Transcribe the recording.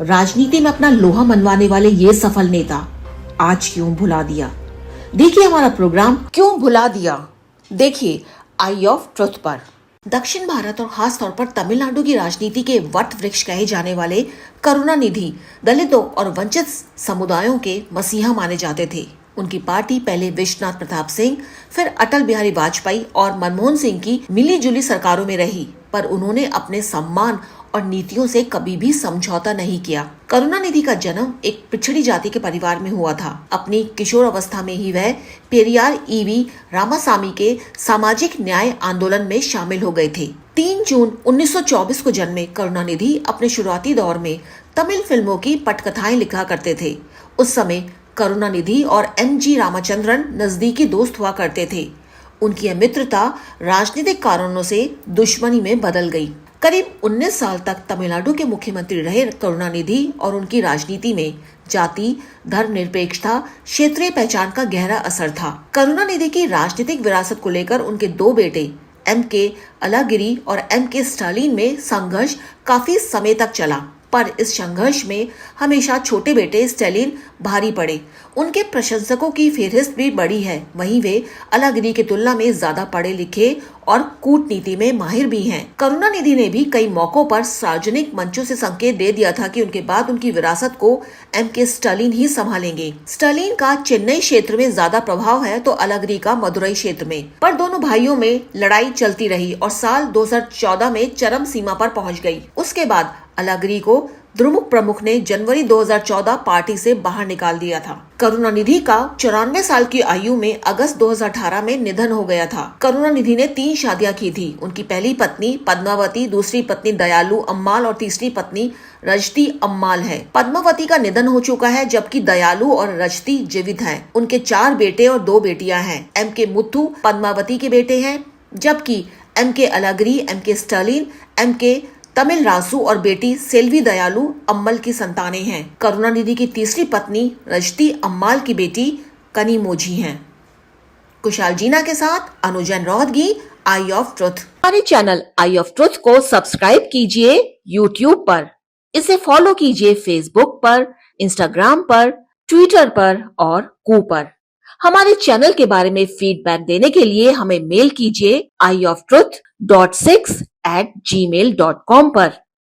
राजनीति में अपना लोहा मनवाने वाले ये सफल नेता आज क्यों भुला दिया। देखिए हमारा प्रोग्राम क्यों भुला दिया। देखिए आई ऑफ ट्रुथ पर। दक्षिण भारत और खास तौर पर तमिलनाडु की राजनीति के वट वृक्ष कहे जाने वाले करुणानिधि दलितों और वंचित समुदायों के मसीहा माने जाते थे। उनकी पार्टी पहले विश्वनाथ प्रताप सिंह, फिर अटल बिहारी वाजपेयी और मनमोहन सिंह की मिलीजुली सरकारों में रही, पर उन्होंने अपने सम्मान और नीतियों से कभी भी समझौता नहीं किया। करुणानिधि का जन्म एक पिछड़ी जाति के परिवार में हुआ था। अपनी किशोर अवस्था में ही वह पेरियार ईवी रामासामी के सामाजिक न्याय आंदोलन में शामिल हो गए थे। 3 जून 1924 को जन्मे करुणानिधि अपने शुरुआती दौर में तमिल फिल्मों की पटकथाएं लिखा करते थे। उस समय करुणानिधि और एम.जी. रामचंद्रन नजदीकी दोस्त हुआ करते थे। उनकी मित्रता राजनीतिक कारणों से दुश्मनी में बदल गई। करीब 19 साल तक तमिलनाडु के मुख्यमंत्री रहे करुणानिधि और उनकी राजनीति में जाति, धर्मनिरपेक्षता, क्षेत्रीय पहचान का गहरा असर था। करुणानिधि की राजनीतिक विरासत को लेकर उनके 2 बेटे एम.के. अलागिरी और एम.के. स्टालिन में संघर्ष काफी समय तक चला, पर इस संघर्ष में हमेशा छोटे बेटे स्टालिन भारी पड़े। उनके प्रशंसकों की फेहरिस्त भी बड़ी है। वहीं वे अलागिरी की तुलना में ज्यादा पढ़े लिखे और कूटनीति में माहिर भी हैं। करुणानिधि ने भी कई मौकों पर सार्वजनिक मंचों से संकेत दे दिया था कि उनके बाद उनकी विरासत को एम.के. स्टालिन ही संभालेंगे। स्टालिन का चेन्नई क्षेत्र में ज्यादा प्रभाव है तो अलागिरी का मदुरई क्षेत्र में, पर दोनों भाइयों में लड़ाई चलती रही और साल 2014 में चरम सीमा पर पहुंच गई। उसके बाद अलागिरी को द्रुमुक प्रमुख ने जनवरी 2014 पार्टी से बाहर निकाल दिया था। करुणानिधि का 94 साल की आयु में अगस्त 2018 में निधन हो गया था। करुणानिधि ने 3 शादियां की थी। उनकी पहली पत्नी पद्मावती, दूसरी पत्नी दयालु अम्माल और तीसरी पत्नी रजती अम्माल है। पद्मावती का निधन हो चुका है जबकि दयालु और रजती जीवित हैं। उनके 4 बेटे और 2 बेटियां हैं। एम.के. मुथु पद्मावती के बेटे हैं, जबकि M K. Alagiri, M K. Stalin, M K. Tamilarasu और बेटी सेल्वी दयालु अम्मल की संतानें हैं। करुणानिधि की तीसरी पत्नी रजती अम्माल की बेटी कनीमोझी हैं। कुशाल जीना के साथ अनुजन रोहतगी, आई ऑफ ट्रुथ। हमारे चैनल आई ऑफ ट्रुथ को सब्सक्राइब कीजिए यूट्यूब पर, इसे फॉलो कीजिए फेसबुक पर, इंस्टाग्राम पर, ट्विटर पर और कू पर। हमारे चैनल के बारे में फीडबैक देने के लिए हमें मेल कीजिए ioftruth.6@gmail.com पर।